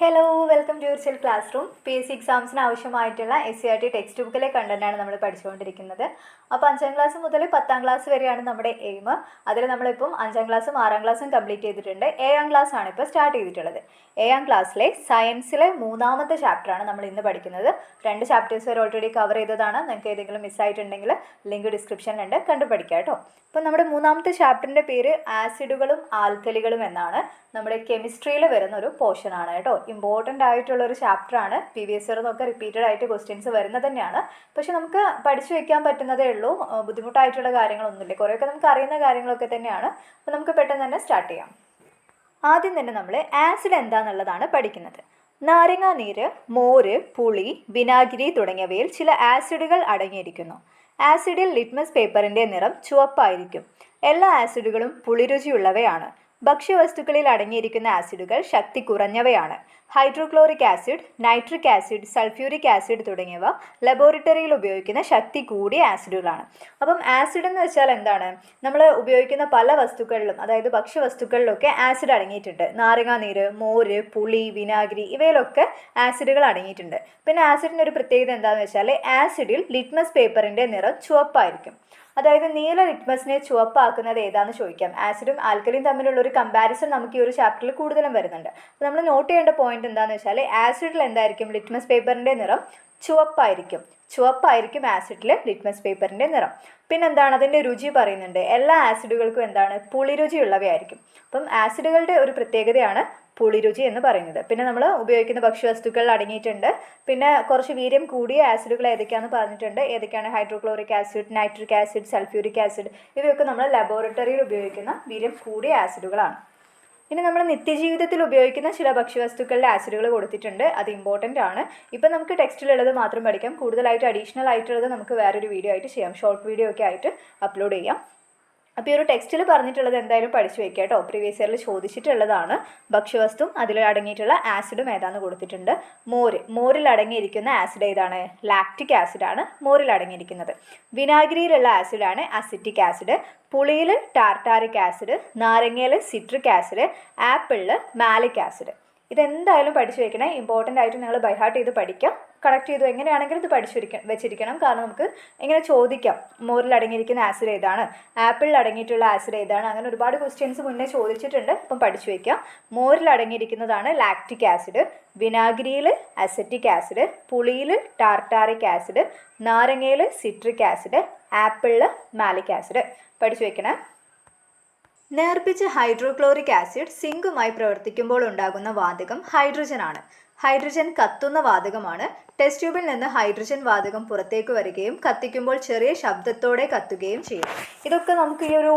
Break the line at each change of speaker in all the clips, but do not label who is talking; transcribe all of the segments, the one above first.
Hello, welcome to your cell classroom. PSC എക്സാംസിന് ആവശ്യമായിട്ടുള്ള SCERT text ബുക്കിലെ കണ്ടന്റാണ് നമ്മൾ പഠിച്ചുകൊണ്ടിരിക്കുന്നത്. അപ്പോൾ 5ാം ക്ലാസ് മുതൽ 10ാം ക്ലാസ് വരെയാണ് നമ്മുടെ എയിം. അതിൽ നമ്മളിപ്പം 5ാം ക്ലാസ്സും 6ാം ക്ലാസ്സും കംപ്ലീറ്റ് ചെയ്തിട്ടുണ്ട്. 7ാം ക്ലാസ് ആണ് ഇപ്പോൾ സ്റ്റാർട്ട് ചെയ്തിട്ടുള്ളത്. 7ാം ക്ലാസ്സിലെ സയൻസിലെ 3ാമത്തെ ചാപ്റ്ററാണ് നമ്മൾ ഇന്ന് പഠിക്കുന്നത്. 2 ചാപ്റ്റേഴ്സ് വരെ ഓൾറെഡി കവർ ചെയ്തതാണ്. നിങ്ങൾക്ക് ഏതെങ്കിലും മിസ്സായിട്ടുണ്ടെങ്കിൽ ലിങ്ക് ഡിസ്ക്രിപ്ഷനിലുണ്ട്, കണ്ടു പഠിക്കുക കേട്ടോ. അപ്പോൾ നമ്മുടെ 3ാമത്തെ ചാപ്റ്ററിൻ്റെ പേര് ആസിഡുകളും ആൽക്കലികളും എന്നാണ്. നമ്മുടെ കെമിസ്ട്രിയിൽ വരുന്ന ഒരു പോർഷൻ ആണ് കേട്ടോ. ഇമ്പോർട്ടൻ്റ് ആയിട്ടുള്ളൊരു ചാപ്റ്ററാണ്. പ്രീവിയസ് ഇയർ നിന്നൊക്കെ റിപ്പീറ്റഡ് ആയിട്ട് ക്വസ്റ്റ്യൻസ് വരുന്നത് തന്നെയാണ്. പക്ഷെ നമുക്ക് പഠിച്ചു വെക്കാൻ പറ്റുന്നതേ ഉള്ളൂ. ബുദ്ധിമുട്ടായിട്ടുള്ള കാര്യങ്ങളൊന്നുമില്ല. കുറേയൊക്കെ നമുക്ക് അറിയുന്ന കാര്യങ്ങളൊക്കെ തന്നെയാണ്. അപ്പോൾ നമുക്ക് പെട്ടെന്ന് തന്നെ സ്റ്റാർട്ട് ചെയ്യാം. ആദ്യം തന്നെ നമ്മൾ ആസിഡ് എന്താണെന്നുള്ളതാണ് പഠിക്കുന്നത്. നാരങ്ങാ നീര്, മോര്, പുളി, വിനാഗിരി തുടങ്ങിയവയിൽ ചില ആസിഡുകൾ അടങ്ങിയിരിക്കുന്നു. ആസിഡിൽ ലിറ്റ്മസ് പേപ്പറിൻ്റെ നിറം ചുവപ്പായിരിക്കും. എല്ലാ ആസിഡുകളും പുളിരുചിയുള്ളവയാണ്. ഭക്ഷ്യവസ്തുക്കളിൽ അടങ്ങിയിരിക്കുന്ന ആസിഡുകൾ ശക്തി കുറഞ്ഞവയാണ്. Hydrochloric acid, nitric acid, sulphuric acid തുടങ്ങിയവ ലബോറട്ടറിയിൽ ഉപയോഗിക്കുന്ന ശക്തി കൂടിയ ആസിഡുകളാണ്. അപ്പം ആസിഡ് എന്ന് വെച്ചാൽ എന്താണ്? നമ്മൾ ഉപയോഗിക്കുന്ന പല വസ്തുക്കളിലും, അതായത് ഭക്ഷ്യവസ്തുക്കളിലൊക്കെ ആസിഡ് അടങ്ങിയിട്ടുണ്ട്. നാരങ്ങാനീര്, മോര്, പുളി, വിനാഗിരി ഇവയിലൊക്കെ ആസിഡുകൾ അടങ്ങിയിട്ടുണ്ട്. പിന്നെ ആസിഡിൻ്റെ ഒരു പ്രത്യേകത എന്താണെന്ന് വെച്ചാൽ ആസിഡിൽ ലിറ്റ്മസ് പേപ്പറിൻ്റെ നിറം ചുവപ്പായിരിക്കും. അതായത് നീല ലിറ്റ്മസിനെ ചുവപ്പാക്കുന്നത് ഏതാണെന്ന് ചോദിക്കാം. ആസിഡും ആൽക്കലിയും തമ്മിലുള്ള ഒരു കമ്പാരിസൺ നമുക്ക് ഈ ഒരു ചാപ്റ്ററിൽ കൂടുതലും വരുന്നുണ്ട്. അപ്പോൾ നമ്മൾ നോട്ട് ചെയ്യേണ്ട പോയിന്റ് എന്താണെന്ന് വെച്ചാൽ ആസിഡിൽ എന്തായിരിക്കും? ലിറ്റ്മസ് പേപ്പറിൻ്റെ നിറം ചുവപ്പായിരിക്കും ആസിഡിൽ ലിറ്റ്മസ് പേപ്പറിൻ്റെ നിറം. പിന്നെന്താണ്? അതിൻ്റെ രുചി പറയുന്നുണ്ട്. എല്ലാ ആസിഡുകൾക്കും എന്താണ്? പുളിരുചിയുള്ളവയായിരിക്കും. അപ്പം ആസിഡുകളുടെ ഒരു പ്രത്യേകതയാണ് പുളിരുചി എന്ന് പറയുന്നത്. പിന്നെ നമ്മൾ ഉപയോഗിക്കുന്ന ഭക്ഷ്യവസ്തുക്കളിൽ അടങ്ങിയിട്ടുണ്ട്. പിന്നെ കുറച്ച് വീര്യം കൂടിയ ആസിഡുകൾ ഏതൊക്കെയാണെന്ന് പറഞ്ഞിട്ടുണ്ട്. ഏതൊക്കെയാണ്? Hydrochloric acid, nitric acid, sulphuric acid ഇവയൊക്കെ നമ്മൾ ലബോറട്ടറിയിൽ ഉപയോഗിക്കുന്ന വീര്യം കൂടിയ ആസിഡുകളാണ്. ഇനി നമ്മൾ നിത്യജീവിതത്തിൽ ഉപയോഗിക്കുന്ന ചില ഭക്ഷ്യവസ്തുക്കളിലെ ആസിഡുകൾ കൊടുത്തിട്ടുണ്ട്. അത് ഇമ്പോർട്ടൻ്റ് ആണ്. ഇപ്പം നമുക്ക് ടെക്സ്റ്റിലുള്ളത് മാത്രം പഠിക്കാം. കൂടുതലായിട്ട് അഡീഷണൽ ആയിട്ടുള്ളത് നമുക്ക് വേറൊരു വീഡിയോ ആയിട്ട് ചെയ്യാം. ഷോർട്ട് വീഡിയോ ഒക്കെ ആയിട്ട് അപ്ലോഡ് ചെയ്യാം. അപ്പോൾ ഈ ഒരു ടെക്സ്റ്റിൽ പറഞ്ഞിട്ടുള്ളത് എന്തായാലും പഠിച്ചു വയ്ക്കുക കേട്ടോ. പ്രീവിയസ് ഇയറിൽ ചോദിച്ചിട്ടുള്ളതാണ്. ഭക്ഷ്യവസ്തു, അതിൽ അടങ്ങിയിട്ടുള്ള ആസിഡും ഏതാണെന്ന് കൊടുത്തിട്ടുണ്ട്. മോരിൽ അടങ്ങിയിരിക്കുന്ന ആസിഡ് ഏതാണ്? ലാക്റ്റിക് ആസിഡാണ് മോരിൽ അടങ്ങിയിരിക്കുന്നത്. വിനാഗിരിയിലുള്ള ആസിഡാണ് അസിറ്റിക് ആസിഡ്. പുളിയിൽ ടാർട്ടാറിക് ആസിഡ്, നാരങ്ങയിൽ സിട്രിക് ആസിഡ്, ആപ്പിളിൽ മാലിക് ആസിഡ്. ഇതെന്തായാലും പഠിച്ചു വെക്കണേ. ഇമ്പോർട്ടൻ്റ് ആയിട്ട് നിങ്ങൾ ബൈഹാർട്ട് ചെയ്ത് പഠിക്കാം. കണക്ട് ചെയ്തു എങ്ങനെയാണെങ്കിലും ഇത് വെച്ചിരിക്കണം. കാരണം നമുക്ക് ഇങ്ങനെ ചോദിക്കാം, മോരിൽ അടങ്ങിയിരിക്കുന്ന ആസിഡ് ഏതാണ്, ആപ്പിളിൽ അടങ്ങിയിട്ടുള്ള ആസിഡ് ഏതാണ്, അങ്ങനെ ഒരുപാട് ക്വസ്റ്റ്യൻസ് മുന്നേ ചോദിച്ചിട്ടുണ്ട്. അപ്പം പഠിച്ചു വയ്ക്കാം. മോരിൽ അടങ്ങിയിരിക്കുന്നതാണ് ലാക്റ്റിക് ആസിഡ്, വിനാഗിരിയിൽ അസറ്റിക് ആസിഡ്, പുളിയിൽ ടാർട്ടാറിക് ആസിഡ്, നാരങ്ങയിൽ സിട്രിക് ആസിഡ്, ആപ്പിളിൽ മാലിക് ആസിഡ്. പഠിച്ചു വയ്ക്കണേ. നേർപ്പിച്ച ഹൈഡ്രോക്ലോറിക് ആസിഡ് സിങ്കുമായി പ്രവർത്തിക്കുമ്പോൾ ഉണ്ടാകുന്ന വാതകം ഹൈഡ്രജനാണ്. ഹൈഡ്രജൻ കത്തുന്ന വാതകമാണ്. ടെസ്റ്റ് ട്യൂബിൽ നിന്ന് ഹൈഡ്രജൻ വാതകം പുറത്തേക്ക് വരികയും കത്തിക്കുമ്പോൾ ചെറിയ ശബ്ദത്തോടെ കത്തുകയും ചെയ്യും. ഇതൊക്കെ നമുക്ക് ഈ ഒരു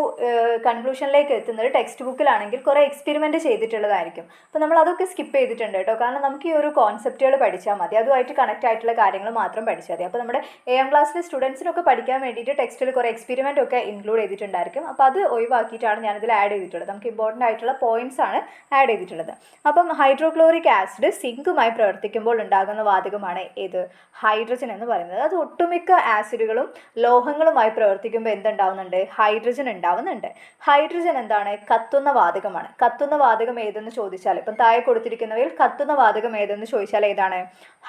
കൺക്ലൂഷനിലേക്ക് എത്തുന്നത് ടെക്സ്റ്റ് ബുക്കിലാണെങ്കിൽ കുറേ എക്സ്പെരിമെൻറ്റ് ചെയ്തിട്ടുള്ളതായിരിക്കും. അപ്പോൾ നമ്മൾ അതൊക്കെ സ്കിപ്പ് ചെയ്തിട്ടുണ്ട് കേട്ടോ. കാരണം നമുക്ക് ഈ ഒരു കോൺസെപ്റ്റുകൾ പഠിച്ചാൽ മതി. അതുമായിട്ട് കണക്റ്റ് ആയിട്ടുള്ള കാര്യങ്ങൾ മാത്രം പഠിച്ചാൽ മതി. അപ്പോൾ നമ്മുടെ 7ാം ക്ലാസ്സിലെ സ്റ്റുഡൻസിനൊക്കെ പഠിക്കാൻ വേണ്ടിയിട്ട് ടെക്സ്റ്റിൽ കുറേ എക്സ്പെരിമെൻ്റ് ഒക്കെ ഇൻക്ലൂഡ് ചെയ്തിട്ടുണ്ടായിരിക്കും. അപ്പോൾ അത് ഒഴിവാക്കിയിട്ടാണ് ഞാനിതിൽ ആഡ് ചെയ്തിട്ടുള്ളത്. നമുക്ക് ഇമ്പോർട്ടൻ്റ് ആയിട്ടുള്ള പോയിന്റ്സ് ആണ് ആഡ് ചെയ്തിട്ടുള്ളത്. അപ്പം ഹൈഡ്രോക്ലോറിക് ആസിഡ് സിങ്കുമായി പ്രവർത്തിക്കുമ്പോൾ ഉണ്ടാകുന്ന വാതകമാണ് ഏത്? ഹൈഡ്രജൻ എന്ന് പറയുന്നത്. അത് ഒട്ടുമിക്ക ആസിഡുകളും ലോഹങ്ങളുമായി പ്രവർത്തിക്കുമ്പോൾ എന്തുണ്ടാവുന്നുണ്ട്? ഹൈഡ്രജൻ ഉണ്ടാവുന്നുണ്ട്. ഹൈഡ്രജൻ എന്താണ്? കത്തുന്ന വാതകമാണ്. കത്തുന്ന വാതകം ഏതെന്ന് ചോദിച്ചാൽ, ഇപ്പം താഴെ കൊടുത്തിരിക്കുന്നവയിൽ കത്തുന്ന വാതകം ഏതെന്ന് ചോദിച്ചാൽ ഏതാണ്?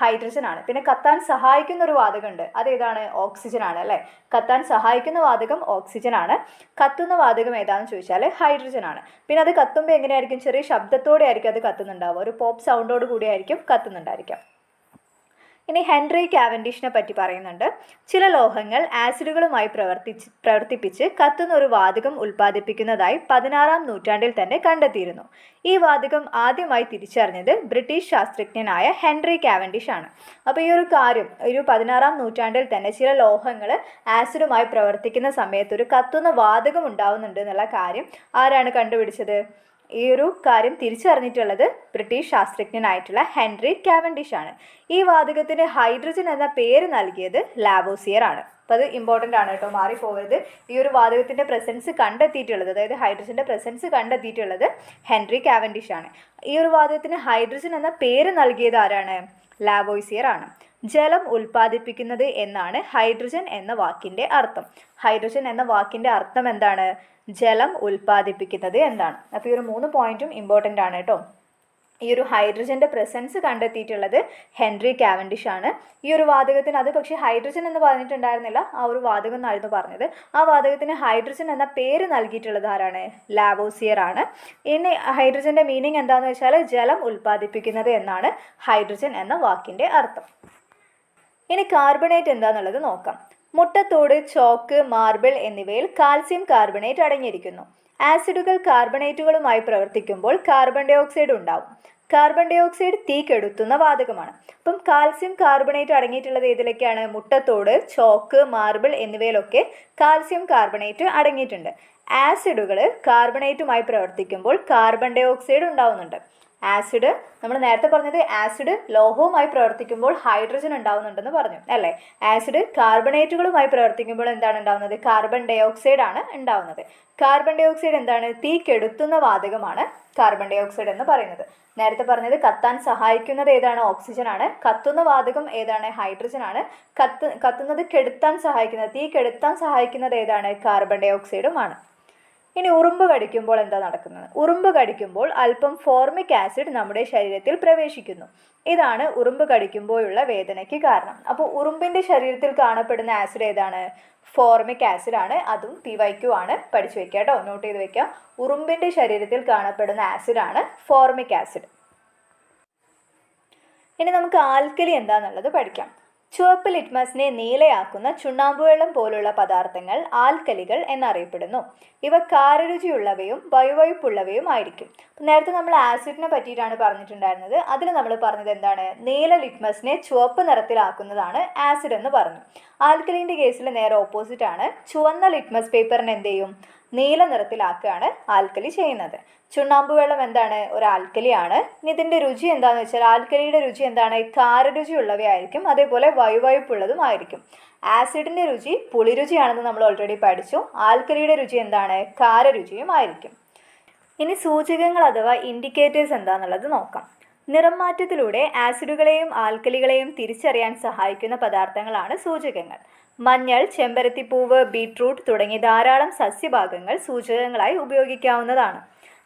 ഹൈഡ്രജൻ ആണ്. പിന്നെ കത്താൻ സഹായിക്കുന്ന ഒരു വാതകമുണ്ട്. അതേതാണ്? ഓക്സിജൻ ആണ് അല്ലേ? കത്താൻ സഹായിക്കുന്ന വാതകം ഓക്സിജൻ ആണ്. കത്തുന്ന വാതകം ഏതാണെന്ന് ചോദിച്ചാൽ ഹൈഡ്രജൻ ആണ്. പിന്നെ അത് കത്തുമ്പോൾ എങ്ങനെയായിരിക്കും? ചെറിയ ശബ്ദത്തോടെ ആയിരിക്കും അത് കത്തുന്നുണ്ടാവുക. ഒരു പോപ്പ് സൗണ്ടോട് കൂടി ആയിരിക്കും കത്തുന്നുണ്ടായിരിക്കാം. ഇനി ഹെൻറി കാവൻഡിഷിനെ പറ്റി പറയുന്നുണ്ട്. ചില ലോഹങ്ങൾ ആസിഡുകളുമായി പ്രവർത്തിപ്പിച്ച് കത്തുന്ന ഒരു വാതകം ഉൽപ്പാദിപ്പിക്കുന്നതായി 16ാം നൂറ്റാണ്ടിൽ തന്നെ കണ്ടെത്തിയിരുന്നു. ഈ വാതകം ആദ്യമായി തിരിച്ചറിഞ്ഞത് ബ്രിട്ടീഷ് ശാസ്ത്രജ്ഞനായ ഹെൻറി കാവൻഡിഷ് ആണ്. അപ്പോൾ ഈ ഒരു കാര്യം ഒരു 16ാം നൂറ്റാണ്ടിൽ തന്നെ ചില ലോഹങ്ങൾ ആസിഡുമായി പ്രവർത്തിക്കുന്ന സമയത്ത് ഒരു കത്തുന്ന വാതകം ഉണ്ടാവുന്നുണ്ട് എന്നുള്ള കാര്യം ആരാണ് കണ്ടുപിടിച്ചത്? ഈ ഒരു കാര്യം തിരിച്ചറിഞ്ഞിട്ടുള്ളത് ബ്രിട്ടീഷ് ശാസ്ത്രജ്ഞനായിട്ടുള്ള ഹെൻറി കാവൻഡിഷ് ആണ്. ഈ വാതകത്തിന് ഹൈഡ്രജൻ എന്ന പേര് നൽകിയത് ലാവോസിയർ ആണ്. അപ്പോൾ അത് ഇമ്പോർട്ടൻ്റ് ആണ് കേട്ടോ, മാറിപ്പോകരുത്. ഈ ഒരു വാതകത്തിൻ്റെ പ്രസൻസ് കണ്ടെത്തിയിട്ടുള്ളത്, അതായത് ഹൈഡ്രജൻ്റെ പ്രസൻസ് കണ്ടെത്തിയിട്ടുള്ളത് ഹെൻറി കാവൻഡിഷ് ആണ്. ഈ ഒരു വാതകത്തിന് ഹൈഡ്രജൻ എന്ന പേര് നൽകിയത് ആരാണ്? ലാവോസിയർ ആണ്. ജലം ഉൽപ്പാദിപ്പിക്കുന്നത് എന്നാണ് ഹൈഡ്രജൻ എന്ന വാക്കിൻ്റെ അർത്ഥം. ഹൈഡ്രജൻ എന്ന വാക്കിൻ്റെ അർത്ഥം എന്താണ്? ജലം ഉൽപ്പാദിപ്പിക്കുന്നത് എന്നാണ്. അപ്പോൾ ഈ ഒരു 3 പോയിന്റും ഇമ്പോർട്ടൻ്റ് ആണ് കേട്ടോ. ഈ ഒരു ഹൈഡ്രജൻ്റെ പ്രസൻസ് കണ്ടെത്തിയിട്ടുള്ളത് ഹെൻറി കാവൻഡിഷ് ആണ്. ഈ ഒരു വാതകത്തിന്, അത് പക്ഷേ ഹൈഡ്രജൻ എന്ന് പറഞ്ഞിട്ടുണ്ടായിരുന്നില്ല, ആ ഒരു വാതകം എന്നായിരുന്നു പറഞ്ഞത്. ആ വാതകത്തിന് ഹൈഡ്രജൻ എന്ന പേര് നൽകിയിട്ടുള്ളത് ആരാണ്? ലാവോസിയർ ആണ്. ഇനി ഹൈഡ്രജൻ്റെ മീനിങ് എന്താണെന്ന് വെച്ചാൽ ജലം ഉൽപ്പാദിപ്പിക്കുന്നത് എന്നാണ് ഹൈഡ്രജൻ എന്ന വാക്കിൻ്റെ അർത്ഥം. ഇനി കാർബണേറ്റ് എന്താണെന്നുള്ളത് നോക്കാം. മുട്ടത്തോട്, ചോക്ക്, മാർബിൾ എന്നിവയിൽ കാൽസ്യം കാർബണേറ്റ് അടങ്ങിയിരിക്കുന്നു. ആസിഡുകൾ കാർബണേറ്റുകളുമായി പ്രവർത്തിക്കുമ്പോൾ കാർബൺ ഡൈ ഓക്സൈഡ് ഉണ്ടാവും. കാർബൺ ഡൈ ഓക്സൈഡ് തീ കെടുത്തുന്ന വാതകമാണ്. അപ്പം കാൽസ്യം കാർബണേറ്റ് അടങ്ങിയിട്ടുള്ളത് ഏതിലൊക്കെയാണ്? മുട്ടത്തോട്, ചോക്ക്, മാർബിൾ എന്നിവയിലൊക്കെ കാൽസ്യം കാർബണേറ്റ് അടങ്ങിയിട്ടുണ്ട്. ആസിഡുകൾ കാർബണേറ്റുമായി പ്രവർത്തിക്കുമ്പോൾ കാർബൺ ഡൈ ഓക്സൈഡ് ഉണ്ടാവുന്നുണ്ട്. ആസിഡ്, നമ്മൾ നേരത്തെ പറഞ്ഞത് ആസിഡ് ലോഹവുമായി പ്രവർത്തിക്കുമ്പോൾ ഹൈഡ്രജൻ ഉണ്ടാവുന്നുണ്ടെന്ന് പറഞ്ഞു അല്ലേ? ആസിഡ് കാർബണേറ്റുകളുമായി പ്രവർത്തിക്കുമ്പോൾ എന്താണ് ഉണ്ടാവുന്നത്? കാർബൺ ഡൈ ഓക്സൈഡ് ആണ് ഉണ്ടാവുന്നത്. കാർബൺ ഡൈ ഓക്സൈഡ് എന്താണ്? തീ കെടുത്തുന്ന വാതകമാണ് കാർബൺ ഡൈ ഓക്സൈഡ് എന്ന് പറയുന്നത്. നേരത്തെ പറഞ്ഞത് കത്താൻ സഹായിക്കുന്നത് ഏതാണ്? ഓക്സിജൻ ആണ്. കത്തുന്ന വാതകം ഏതാണ്? ഹൈഡ്രജൻ ആണ്. കത്തുന്നത് കെടുത്താൻ സഹായിക്കുന്നത്, തീ കെടുത്താൻ സഹായിക്കുന്നത് ഏതാണ്? കാർബൺ ഡൈ ഓക്സൈഡുമാണ്. ഇനി ഉറുമ്പ് കടിക്കുമ്പോൾ എന്താ നടക്കുന്നത്? ഉറുമ്പ് കടിക്കുമ്പോൾ അല്പം ഫോർമിക് ആസിഡ് നമ്മുടെ ശരീരത്തിൽ പ്രവേശിക്കുന്നു. ഇതാണ് ഉറുമ്പ് കടിക്കുമ്പോഴുള്ള വേദനയ്ക്ക് കാരണം. അപ്പോൾ ഉറുമ്പിൻ്റെ ശരീരത്തിൽ കാണപ്പെടുന്ന ആസിഡ് ഏതാണ്? ഫോർമിക് ആസിഡ് ആണ്. അതും PYQ ആണ്. പഠിച്ചു വെക്കുക കേട്ടോ, നോട്ട് ചെയ്ത് വെക്കുക. ഉറുമ്പിൻ്റെ ശരീരത്തിൽ കാണപ്പെടുന്ന ആസിഡാണ് ഫോർമിക് ആസിഡ്. ഇനി നമുക്ക് ആൽക്കലി എന്താണെന്നുള്ളത് പഠിക്കാം. ചുവപ്പ് ലിറ്റ്മസിനെ നീലയാക്കുന്ന ചുണ്ണാമ്പുവെള്ളം പോലുള്ള പദാർത്ഥങ്ങൾ ആൽക്കലികൾ എന്നറിയപ്പെടുന്നു. ഇവ കാരരുചിയുള്ളവയും വയുവയുപ്പുള്ളവയും ആയിരിക്കും. നേരത്തെ നമ്മൾ ആസിഡിനെ പറ്റിയിട്ടാണ് പറഞ്ഞിട്ടുണ്ടായിരുന്നത്. അതിൽ നമ്മൾ പറഞ്ഞത് എന്താണ്? നീല ലിറ്റ്മസിനെ ചുവപ്പ് നിറത്തിലാക്കുന്നതാണ് ആസിഡ് എന്ന് പറഞ്ഞു. ആൽക്കലിൻ്റെ കേസിൽ നേരെ ഓപ്പോസിറ്റ് ആണ്. ചുവന്ന ലിറ്റ്മസ് പേപ്പറിന് എന്ത് ചെയ്യും? നീല നിറത്തിലാക്കുകയാണ് ആൽക്കലി ചെയ്യുന്നത്. ചുണ്ണാമ്പ് വെള്ളം എന്താണ്? ഒരു ആൽക്കലിയാണ്. ഇനി ഇതിൻ്റെ രുചി എന്താണെന്ന് വെച്ചാൽ ആൽക്കലിയുടെ രുചി എന്താണ്? കാരരുചിയുള്ളവയായിരിക്കും, അതേപോലെ വയുവയുപ്പുള്ളതും ആയിരിക്കും. ആസിഡിൻ്റെ രുചി പുളിരുചിയാണെന്ന് നമ്മൾ ഓൾറെഡി പഠിച്ചു. ആൽക്കലിയുടെ രുചി എന്താണ്? കാരരുചിയും ആയിരിക്കും. ഇനി സൂചകങ്ങൾ അഥവാ ഇൻഡിക്കേറ്റേഴ്സ് എന്താണെന്നുള്ളത് നോക്കാം. നിറം മാറ്റത്തിലൂടെ ആസിഡുകളെയും ആൽക്കലികളെയും തിരിച്ചറിയാൻ സഹായിക്കുന്ന പദാർത്ഥങ്ങളാണ് സൂചകങ്ങൾ. മഞ്ഞൾ, ചെമ്പരത്തിപ്പൂവ്, ബീട്രൂട്ട് തുടങ്ങിയ ധാരാളം സസ്യഭാഗങ്ങൾ സൂചകങ്ങളായി ഉപയോഗിക്കാവുന്നതാണ്.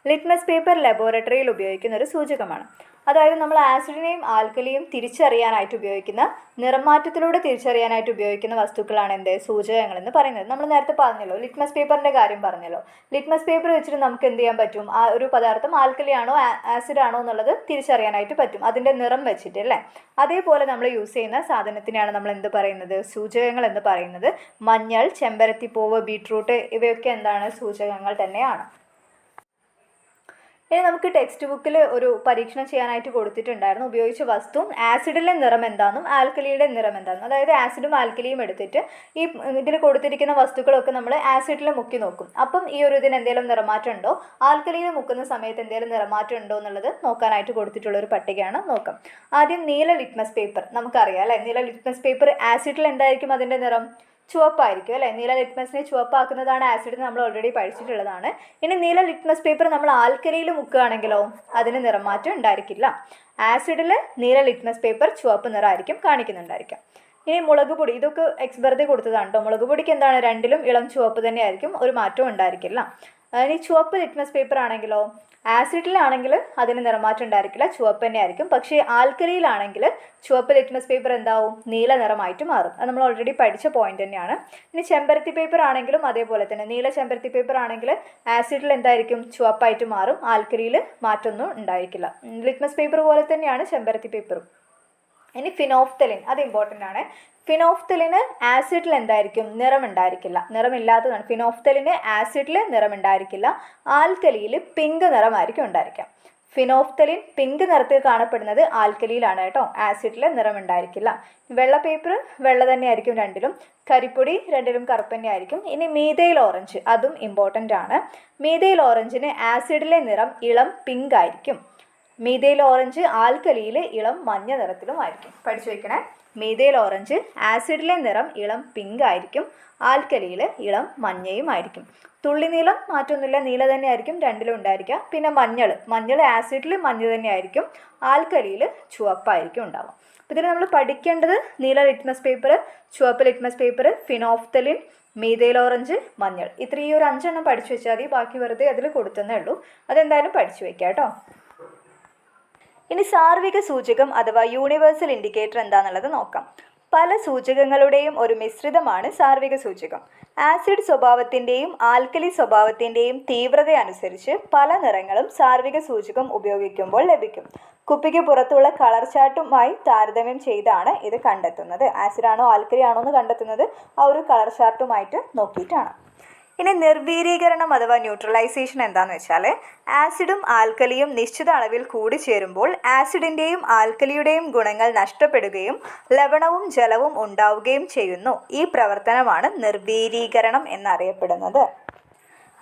ലിറ്റ്മസ് പേപ്പർ ലബോറട്ടറിയിൽ ഉപയോഗിക്കുന്ന ഒരു സൂചകമാണ്. അതായത് നമ്മൾ ആസിഡിനെയും ആൽക്കലിയും തിരിച്ചറിയാനായിട്ട് ഉപയോഗിക്കുന്ന, നിറമാറ്റത്തിലൂടെ തിരിച്ചറിയാനായിട്ട് ഉപയോഗിക്കുന്ന വസ്തുക്കളാണ് എന്ത്? സൂചകങ്ങൾ എന്ന് പറയുന്നത്. നമ്മൾ നേരത്തെ പറഞ്ഞല്ലോ, ലിറ്റ്മസ് പേപ്പറിൻ്റെ കാര്യം പറഞ്ഞല്ലോ. ലിറ്റ്മസ് പേപ്പർ വെച്ചിട്ട് നമുക്ക് എന്ത് ചെയ്യാൻ പറ്റും? ആ ഒരു പദാർത്ഥം ആൽക്കലി ആണോ ആസിഡ് ആണോ എന്നുള്ളത് തിരിച്ചറിയാനായിട്ട് പറ്റും, അതിൻ്റെ നിറം വെച്ചിട്ട് അല്ലേ? അതേപോലെ നമ്മൾ യൂസ് ചെയ്യുന്ന സാധനത്തിനെയാണ് നമ്മൾ എന്ത് പറയുന്നത്? സൂചകങ്ങൾ എന്ന് പറയുന്നത്. മഞ്ഞൾ, ചെമ്പരത്തിപ്പൂവ്, ബീട്രൂട്ട് ഇവയൊക്കെ എന്താണ്? സൂചകങ്ങൾ തന്നെയാണ്. ഇനി നമുക്ക് ടെക്സ്റ്റ് ബുക്കിൽ ഒരു പരീക്ഷണം ചെയ്യാനായിട്ട് കൊടുത്തിട്ടുണ്ടായിരുന്നു. ഉപയോഗിച്ച വസ്തു ആസിഡിലെ നിറം എന്താണെന്നും ആൽക്കലിയുടെ നിറം എന്താണെന്നും. അതായത് ആസിഡും ആൽക്കലിയും എടുത്തിട്ട് ഈ ഇതിൽ കൊടുത്തിരിക്കുന്ന വസ്തുക്കളൊക്കെ നമ്മൾ ആസിഡിൽ മുക്കി നോക്കും. അപ്പം ഈ ഒരു ഇതിന് എന്തെങ്കിലും നിറമാറ്റം ഉണ്ടോ, ആൽക്കലിയിൽ മുക്കുന്ന സമയത്ത് എന്തെങ്കിലും നിറമാറ്റം ഉണ്ടോ എന്നുള്ളത് നോക്കാനായിട്ട് കൊടുത്തിട്ടുള്ള ഒരു പട്ടികയാണ്. നോക്കാം. ആദ്യം നീല ലിറ്റ്മസ് പേപ്പർ. നമുക്കറിയാം അല്ലേ, നീല ലിറ്റ്മസ് പേപ്പർ ആസിഡിൽ എന്തായിരിക്കും അതിൻ്റെ നിറം? ചുവപ്പായിരിക്കും അല്ലേ? നീല ലിറ്റ്മസിനെ ചുവപ്പാക്കുന്നതാണ് ആസിഡ്, നമ്മൾ ഓൾറെഡി പഠിച്ചിട്ടുള്ളതാണ്. ഇനി നീല ലിറ്റ്മസ് പേപ്പർ നമ്മൾ ആൽക്കലിയിൽ മുക്കുകയാണെങ്കിലോ അതിന് നിറമാറ്റം ഉണ്ടായിരിക്കില്ല. ആസിഡിൽ നീല ലിറ്റ്മസ് പേപ്പർ ചുവപ്പ് നിറമായിരിക്കും കാണിക്കുന്നുണ്ടായിരിക്കാം. ഇനി മുളക് പൊടി, ഇതൊക്കെ വെറുതെ കൊടുത്തതാണ് കേട്ടോ. മുളക് പൊടിക്ക് എന്താണ്? രണ്ടിലും ഇളം ചുവപ്പ് തന്നെയായിരിക്കും, ഒരു മാറ്റവും ഉണ്ടായിരിക്കില്ല. ഇനി ചുവപ്പ് ലിറ്റ്മസ് പേപ്പർ ആണെങ്കിലോ ആസിഡിലാണെങ്കിൽ അതിന് നിറമാറ്റം ഉണ്ടായിരിക്കില്ല, ചുവപ്പ് തന്നെ ആയിരിക്കും. പക്ഷേ ആൽക്കലിയിലാണെങ്കിൽ ചുവപ്പ് ലിറ്റ്മസ് പേപ്പർ എന്താവും? നീല നിറമായിട്ട് മാറും. അത് നമ്മൾ ഓൾറെഡി പഠിച്ച പോയിന്റ് തന്നെയാണ്. ഇനി ചെമ്പരത്തി പേപ്പർ ആണെങ്കിലും അതേപോലെ തന്നെ. നീല ചെമ്പരത്തി പേപ്പർ ആണെങ്കിൽ ആസിഡിൽ എന്തായിരിക്കും? ചുവപ്പായിട്ട് മാറും, ആൽക്കലിയിൽ മാറ്റമൊന്നും ഉണ്ടായിരിക്കില്ല. ലിറ്റ്മസ് പേപ്പർ പോലെ തന്നെയാണ് ചെമ്പരത്തി പേപ്പറും. ഇനി ഫിനോഫ്തലിൻ, അത് ഇമ്പോർട്ടൻ്റ് ആണ്. ഫിനോഫ്തലിന് ആസിഡിൽ എന്തായിരിക്കും? നിറമുണ്ടായിരിക്കില്ല, നിറമില്ലാത്തതാണ്. ഫിനോഫ്തലിന് ആസിഡിൽ നിറമുണ്ടായിരിക്കില്ല, ആൽക്കലിയിൽ പിങ്ക് നിറമായിരിക്കും ഉണ്ടായിരിക്കാം. ഫിനോഫ്തലിൻ പിങ്ക് നിറത്തിൽ കാണപ്പെടുന്നത് ആൽക്കലിയിലാണ് കേട്ടോ, ആസിഡിൽ നിറമുണ്ടായിരിക്കില്ല. വെള്ള പേപ്പർ വെള്ള തന്നെയായിരിക്കും രണ്ടിലും, കരിപ്പൊടി രണ്ടിലും കറുപ്പ് തന്നെയായിരിക്കും. ഇനി മീഥൈൽ ഓറഞ്ച്, അതും ഇമ്പോർട്ടൻ്റ് ആണ്. മീഥൈൽ ഓറഞ്ചിന് ആസിഡിലെ നിറം ഇളം പിങ്ക് ആയിരിക്കും. മീഥൈൽ ഓറഞ്ച് ആൽക്കലിയിൽ ഇളം മഞ്ഞ നിറത്തിലും ആയിരിക്കും. പഠിച്ചു വയ്ക്കണേ. മീഥൈൽ ഓറഞ്ച് ആസിഡിലെ നിറം ഇളം പിങ്ക് ആയിരിക്കും, ആൽക്കലിയിൽ ഇളം മഞ്ഞയും ആയിരിക്കും. തുള്ളി നീളം മാറ്റമൊന്നുമില്ല, നീല തന്നെ ആയിരിക്കും രണ്ടിലും ഉണ്ടായിരിക്കുക. പിന്നെ മഞ്ഞൾ ആസിഡിൽ മഞ്ഞ തന്നെ ആയിരിക്കും, ആൽക്കലിയിൽ ചുവപ്പായിരിക്കും ഉണ്ടാവുക. അപ്പോൾ ഇതിൽ നമ്മൾ പഠിക്കേണ്ടത് നീല ലിറ്റ്മസ് പേപ്പർ, ചുവപ്പ് litmus paper, phenolphthalein, methyl orange, മഞ്ഞൾ. ഇത്രയും ഒരു 5 എണ്ണം പഠിച്ചു വെച്ചാൽ മതി. ബാക്കി വെറുതെ അതിൽ കൊടുത്തന്നേ ഉള്ളൂ. അതെന്തായാലും പഠിച്ചു വയ്ക്കാം കേട്ടോ. ഇനി സാർവിക സൂചകം അഥവാ യൂണിവേഴ്സൽ ഇൻഡിക്കേറ്റർ എന്താണെന്നുള്ളത് നോക്കാം. പല സൂചകങ്ങളുടെയും ഒരു മിശ്രിതമാണ് സാർവിക സൂചകം. ആസിഡ് സ്വഭാവത്തിൻ്റെയും ആൽക്കലി സ്വഭാവത്തിൻ്റെയും തീവ്രത അനുസരിച്ച് പല നിറങ്ങളും സാർവിക സൂചകം ഉപയോഗിക്കുമ്പോൾ ലഭിക്കും. കുപ്പിക്ക് പുറത്തുള്ള കളർ ചാർട്ടുമായി താരതമ്യം ചെയ്താണ് ഇത് കണ്ടെത്തുന്നത്. ആസിഡാണോ ആൽക്കലി ആണോ എന്ന് കണ്ടെത്തുന്നത് ആ ഒരു കളർ ചാർട്ടുമായിട്ട് നോക്കിയിട്ടാണ്. ഇനി നിർവീരീകരണം അഥവാ ന്യൂട്രലൈസേഷൻ എന്താണെന്ന് വെച്ചാൽ ആസിഡും ആൽക്കലിയും നിശ്ചിത അളവിൽ കൂടിച്ചേരുമ്പോൾ ആസിഡിൻ്റെയും ആൽക്കലിയുടെയും ഗുണങ്ങൾ നഷ്ടപ്പെടുകയും ലവണവും ജലവും ഉണ്ടാവുകയും ചെയ്യുന്നു. ഈ പ്രവർത്തനമാണ് നിർവീരീകരണം എന്നറിയപ്പെടുന്നത്.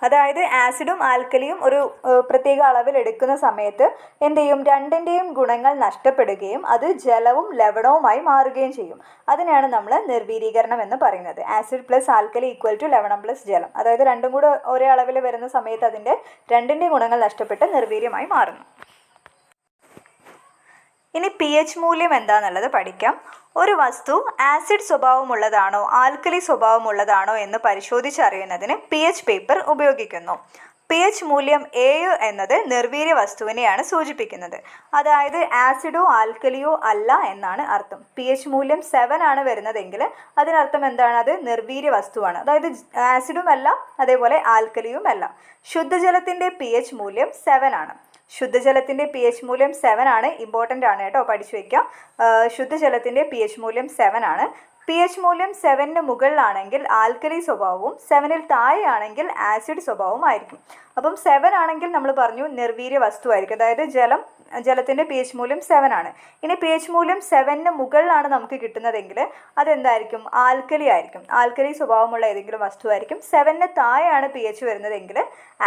അതായത് ആസിഡും ആൽക്കലിയും ഒരു പ്രത്യേക അളവിൽ എടുക്കുന്ന സമയത്ത് എന്ത് ചെയ്യും, രണ്ടിൻ്റെയും ഗുണങ്ങൾ നഷ്ടപ്പെടുകയും അത് ജലവും ലവണവുമായി മാറുകയും ചെയ്യും. അതിനെയാണ് നമ്മൾ നിർവീരീകരണം എന്ന് പറയുന്നത്. Acid plus alkali equal to ലവണം പ്ലസ് ജലം. അതായത് രണ്ടും കൂടെ ഒരേ അളവിൽ വരുന്ന സമയത്ത് അതിൻ്റെ രണ്ടിൻ്റെയും ഗുണങ്ങൾ നഷ്ടപ്പെട്ട് നിർവീര്യമായി മാറുന്നു. ഇനി pH മൂല്യം എന്താണെന്നുള്ളത് പഠിക്കാം. ഒരു വസ്തു ആസിഡ് സ്വഭാവമുള്ളതാണോ ആൽക്കലി സ്വഭാവമുള്ളതാണോ എന്ന് പരിശോധിച്ചറിയുന്നതിന് pH പേപ്പർ ഉപയോഗിക്കുന്നു. pH മൂല്യം 7 എന്നത് നിർവീര്യ വസ്തുവിനെയാണ് സൂചിപ്പിക്കുന്നത്. അതായത് ആസിഡോ ആൽക്കലിയോ അല്ല എന്നാണ് അർത്ഥം. pH മൂല്യം 7 ആണ് വരുന്നതെങ്കിൽ അതിനർത്ഥം എന്താണ്, അത് നിർവീര്യ വസ്തുവാണ്. അതായത് ആസിഡും അല്ല അതേപോലെ ആൽക്കലിയും അല്ല. ശുദ്ധജലത്തിൻ്റെ pH മൂല്യം 7 ആണ്. ശുദ്ധജലത്തിൻ്റെ pH മൂല്യം 7 ആണ്. ഇമ്പോർട്ടൻ്റ് ആണ് കേട്ടോ, പഠിച്ചു വയ്ക്കാം. ശുദ്ധജലത്തിൻ്റെ pH മൂല്യം 7 ആണ്. pH മൂല്യം 7ന് മുകളിലാണെങ്കിൽ ആൽക്കലി സ്വഭാവവും 7ൽ താഴെയാണെങ്കിൽ ആസിഡ് സ്വഭാവവും ആയിരിക്കും. അപ്പം 7 ആണെങ്കിൽ നമ്മൾ പറഞ്ഞു നിർവീര്യ വസ്തുവായിരിക്കും. അതായത് ജലത്തിൻ്റെ pH മൂല്യം 7 ആണ്. ഇനി pH മൂല്യം 7ന് മുകളിലാണ് നമുക്ക് കിട്ടുന്നതെങ്കിൽ അതെന്തായിരിക്കും, ആൽക്കലി ആയിരിക്കും. ആൽക്കലി സ്വഭാവമുള്ള ഏതെങ്കിലും വസ്തുവായിരിക്കും. 7ന് താഴെയാണ് pH വരുന്നതെങ്കിൽ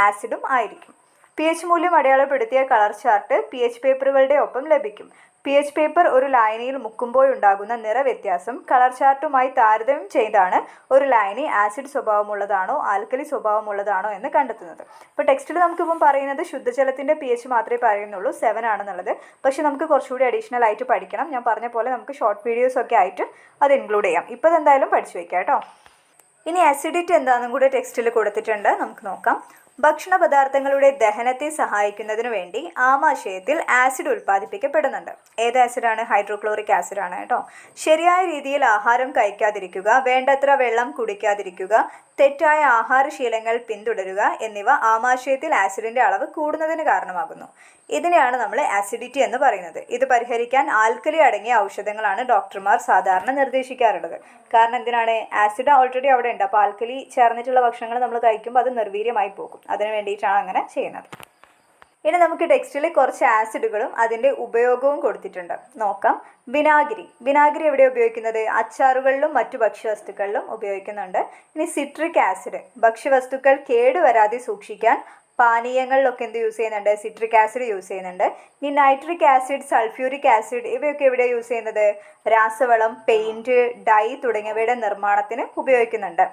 ആസിഡും ആയിരിക്കും. pH മൂല്യം അടയാളപ്പെടുത്തിയ കളർ ചാർട്ട് pH പേപ്പറുകളുടെ ഒപ്പം ലഭിക്കും. pH പേപ്പർ ഒരു ലായനിയിൽ മുക്കുമ്പോഴുണ്ടാകുന്ന നിറവ്യത്യാസം കളർ ചാർട്ടുമായി താരതമ്യം ചെയ്താണ് ഒരു ലായനി ആസിഡ് സ്വഭാവമുള്ളതാണോ ആൽക്കലി സ്വഭാവമുള്ളതാണോ എന്ന് കണ്ടെത്തുന്നത്. ഇപ്പോൾ ടെക്സ്റ്റിൽ നമുക്കിപ്പം പറയുന്നത് ശുദ്ധജലത്തിൻ്റെ pH മാത്രമേ പറയുന്നുള്ളൂ 7 ആണെന്നുള്ളത്. പക്ഷെ നമുക്ക് കുറച്ചുകൂടി അഡീഷണൽ ആയിട്ട് പഠിക്കണം. ഞാൻ പറഞ്ഞ പോലെ നമുക്ക് ഷോർട്ട് വീഡിയോസ് ഒക്കെ ആയിട്ട് അത് ഇൻക്ലൂഡ് ചെയ്യാം. ഇപ്പോൾ അതെന്തായാലും പഠിച്ചു വയ്ക്കാം കേട്ടോ. ഇനി അസിഡിറ്റി എന്താണെന്നും കൂടെ ടെക്സ്റ്റിൽ കൊടുത്തിട്ടുണ്ട്, നമുക്ക് നോക്കാം. ഭക്ഷണ പദാർത്ഥങ്ങളുടെ ദഹനത്തെ സഹായിക്കുന്നതിന് വേണ്ടി ആമാശയത്തിൽ ആസിഡ് ഉൽപ്പാദിപ്പിക്കപ്പെടുന്നുണ്ട്. ഏത് ആസിഡാണ്? ഹൈഡ്രോക്ലോറിക് ആസിഡാണ് കേട്ടോ. ശരിയായ രീതിയിൽ ആഹാരം കഴിക്കാതിരിക്കുക, വേണ്ടത്ര വെള്ളം കുടിക്കാതിരിക്കുക, തെറ്റായ ആഹാരശീലങ്ങൾ പിന്തുടരുക എന്നിവ ആമാശയത്തിൽ ആസിഡിൻ്റെ അളവ് കൂടുന്നതിന് കാരണമാകുന്നു. ഇതിനെയാണ് നമ്മൾ ആസിഡിറ്റി എന്ന് പറയുന്നത്. ഇത് പരിഹരിക്കാൻ ആൽക്കലി അടങ്ങിയ ഔഷധങ്ങളാണ് ഡോക്ടർമാർ സാധാരണ നിർദ്ദേശിക്കാറുള്ളത്. കാരണം എന്തിനാണ്, ആസിഡ് ഓൾറെഡി അവിടെ ഉണ്ട്. അപ്പോൾ ആൽക്കലി ചേർന്നിട്ടുള്ള ഭക്ഷണങ്ങൾ നമ്മൾ കഴിക്കുമ്പോൾ അത് നിർവീര്യമായി പോകും. അതിന് വേണ്ടിയിട്ടാണ് അങ്ങനെ ചെയ്യുന്നത്. ഇനി നമുക്ക് ടെക്സ്റ്റിൽ കുറച്ച് ആസിഡുകളും അതിൻ്റെ ഉപയോഗവും കൊടുത്തിട്ടുണ്ട്, നോക്കാം. വിനാഗിരി എവിടെ ഉപയോഗിക്കുന്നത്? അച്ചാറുകളിലും മറ്റു ഭക്ഷ്യവസ്തുക്കളിലും ഉപയോഗിക്കുന്നുണ്ട്. ഇനി സിട്രിക് ആസിഡ് ഭക്ഷ്യവസ്തുക്കൾ കേടുവരാതെ സൂക്ഷിക്കാൻ പാനീയങ്ങളിലൊക്കെ എന്ത് യൂസ് ചെയ്യുന്നുണ്ട്? സിട്രിക് ആസിഡ് യൂസ് ചെയ്യുന്നുണ്ട്. ഇനി നൈട്രിക് ആസിഡ്, സൾഫ്യൂരിക് ആസിഡ് ഇവയൊക്കെ എവിടെ യൂസ് ചെയ്യുന്നത്? രാസവളം, പെയിൻറ്റ്, ഡൈ തുടങ്ങിയവയുടെ നിർമ്മാണത്തിന് ഉപയോഗിക്കുന്നുണ്ട്.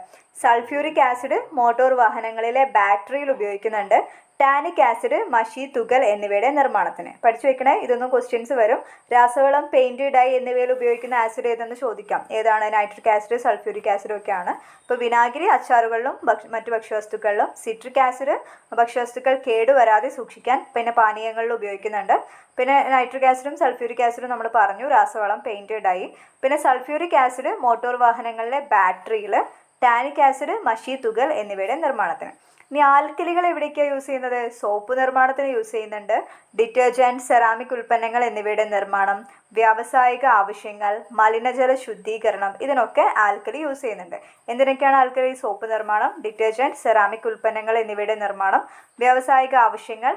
സൾഫ്യൂരിക് ആസിഡ് മോട്ടോർ വാഹനങ്ങളിലെ ബാറ്ററിയിൽ ഉപയോഗിക്കുന്നുണ്ട്. ടാനിക് ആസിഡ് മഷി, തുകൽ എന്നിവയുടെ നിർമ്മാണത്തിന്. പഠിച്ചു വെക്കണേ, ഇതൊന്നും ക്വസ്റ്റ്യൻസ് വരും. രാസവളം, പെയിൻറ്റ്, ഡൈ എന്നിവയിൽ ഉപയോഗിക്കുന്ന ആസിഡ് ഏതെന്ന് ചോദിക്കാം. ഏതാണ്? നൈട്രിക് ആസിഡ്, സൾഫ്യൂരിക് ആസിഡ് ഒക്കെയാണ്. അപ്പോൾ വിനാഗിരി അച്ചാറുകളിലും മറ്റു ഭക്ഷ്യവസ്തുക്കളിലും, സിട്രിക് ആസിഡ് ഭക്ഷ്യവസ്തുക്കൾ കേടുവരാതെ സൂക്ഷിക്കാൻ പിന്നെ പാനീയങ്ങളിൽ ഉപയോഗിക്കുന്നുണ്ട്. പിന്നെ നൈട്രിക് ആസിഡും സൾഫ്യൂരിക് ആസിഡും നമ്മൾ പറഞ്ഞു, രാസവളം, പെയിൻറ്റ്, ഡൈ. പിന്നെ സൾഫ്യൂരിക് ആസിഡ് മോട്ടോർ വാഹനങ്ങളിലെ ബാറ്ററിയിൽ, ടാനിക് ആസിഡ് മഷി, തുകൽ എന്നിവയുടെ നിർമ്മാണത്തിന്. ഇനി ആൽക്കലികൾ എവിടേക്കാണ് യൂസ് ചെയ്യുന്നത്? സോപ്പ് നിർമ്മാണത്തിന് യൂസ് ചെയ്യുന്നുണ്ട്. ഡിറ്റർജൻറ്റ്, സെറാമിക് ഉൽപ്പന്നങ്ങൾ എന്നിവയുടെ നിർമ്മാണം, വ്യാവസായിക ആവശ്യങ്ങൾ, മലിനജല ശുദ്ധീകരണം, ഇതിനൊക്കെ ആൽക്കലി യൂസ് ചെയ്യുന്നുണ്ട്. എന്തിനൊക്കെയാണ് ആൽക്കലി? സോപ്പ് നിർമ്മാണം, ഡിറ്റർജൻറ്റ്, സെറാമിക് ഉൽപ്പന്നങ്ങൾ എന്നിവയുടെ നിർമ്മാണം, വ്യാവസായിക ആവശ്യങ്ങൾ,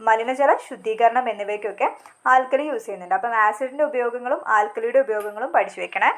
മലിനജല ശുദ്ധീകരണം എന്നിവയ്ക്കൊക്കെ ആൽക്കലി യൂസ് ചെയ്യുന്നുണ്ട്. അപ്പം ആസിഡിൻ്റെ ഉപയോഗങ്ങളും ആൽക്കലിയുടെ ഉപയോഗങ്ങളും പഠിച്ചു വെക്കണേ.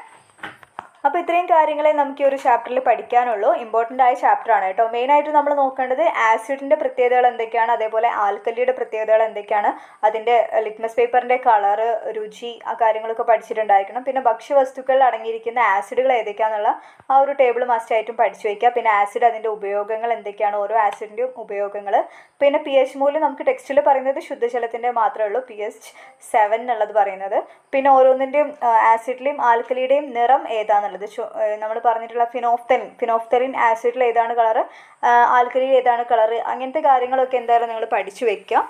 അപ്പോൾ ഇത്രയും കാര്യങ്ങളെ നമുക്ക് ഈ ഒരു ചാപ്റ്ററിൽ പഠിക്കാനുള്ളൂ. ഇമ്പോർട്ടൻ്റ് ആയ ചാപ്റ്ററാണ് കേട്ടോ. മെയിനായിട്ട് നമ്മൾ നോക്കേണ്ടത് ആസിഡിൻ്റെ പ്രത്യേകതകൾ എന്തൊക്കെയാണ്, അതേപോലെ ആൽക്കലിയുടെ പ്രത്യേകതകൾ എന്തൊക്കെയാണ്, അതിൻ്റെ ലിറ്റ്മസ് പേപ്പറിൻ്റെ കളറ്, രുചി, ആ കാര്യങ്ങളൊക്കെ പഠിച്ചിട്ടുണ്ടായിരിക്കണം. പിന്നെ ഭക്ഷ്യവസ്തുക്കളിൽ അടങ്ങിയിരിക്കുന്ന ആസിഡുകൾ ഏതൊക്കെയാണെന്നുള്ള ആ ഒരു ടേബിൾ മസ്റ്റായിട്ടും പഠിച്ചു വയ്ക്കുക. പിന്നെ ആസിഡ്, അതിൻ്റെ ഉപയോഗങ്ങൾ എന്തൊക്കെയാണ്, ഓരോ ആസിഡിൻ്റെയും ഉപയോഗങ്ങൾ. പിന്നെ pH മൂല്യം നമുക്ക് ടെക്സ്റ്റിൽ പറയുന്നത് ശുദ്ധജലത്തിൻ്റെ മാത്രമേ ഉള്ളൂ, pH 7 എന്നുള്ളത് പറയുന്നത്. പിന്നെ ഓരോന്നിൻ്റെയും ആസിഡിലെയും ആൽക്കലിയുടെയും നിറം ഏതാണെന്നുള്ളത് നമ്മൾ പറഞ്ഞിട്ടുള്ള ഫിനോഫ്തലിൻ ആസിഡിൽ ഏതാണ് കളറ്, ആൽക്കലിയിൽ ഏതാണ് കളറ്, അങ്ങനത്തെ കാര്യങ്ങളൊക്കെ എന്തായാലും നിങ്ങൾ പഠിച്ചു വെക്കുക.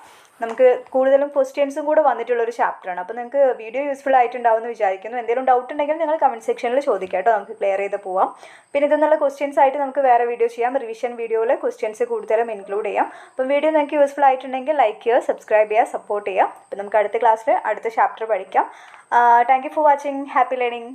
നമുക്ക് കൂടുതലും ക്വസ്റ്റ്യൻസും കൂടെ വന്നിട്ടുള്ളൊരു ചാപ്റ്ററാണ്. അപ്പോൾ നിങ്ങൾക്ക് വീഡിയോ യൂസ്ഫുൾ ആയിട്ടുണ്ടാവുമെന്ന് വിചാരിക്കുന്നു. എന്തെങ്കിലും ഡൗട്ട് ഉണ്ടെങ്കിൽ നിങ്ങൾ കമൻറ്റ് സെക്ഷനിൽ ചോദിക്കാം കേട്ടോ, നമുക്ക് ക്ലിയർ ചെയ്ത് പോവാം. പിന്നെ ഇതെന്നുള്ള ക്വസ്റ്റ്യൻസ് ആയിട്ട് നമുക്ക് വേറെ വീഡിയോ ചെയ്യാം. റിവിഷൻ വീഡിയോയിൽ ക്വസ്റ്റ്യൻസ് കൂടുതലും ഇൻക്ലൂഡ് ചെയ്യാം. അപ്പം വീഡിയോ നിങ്ങൾക്ക് യൂസ്ഫുൾ ആയിട്ടുണ്ടെങ്കിൽ ലൈക്ക് ചെയ്യുക, സബ്സ്ക്രൈബ് ചെയ്യുക, സപ്പോർട്ട് ചെയ്യുക. അപ്പം നമുക്ക് അടുത്ത ക്ലാസ്സിൽ അടുത്ത ചാപ്റ്റർ പഠിക്കാം. Thank you for watching. Happy learning.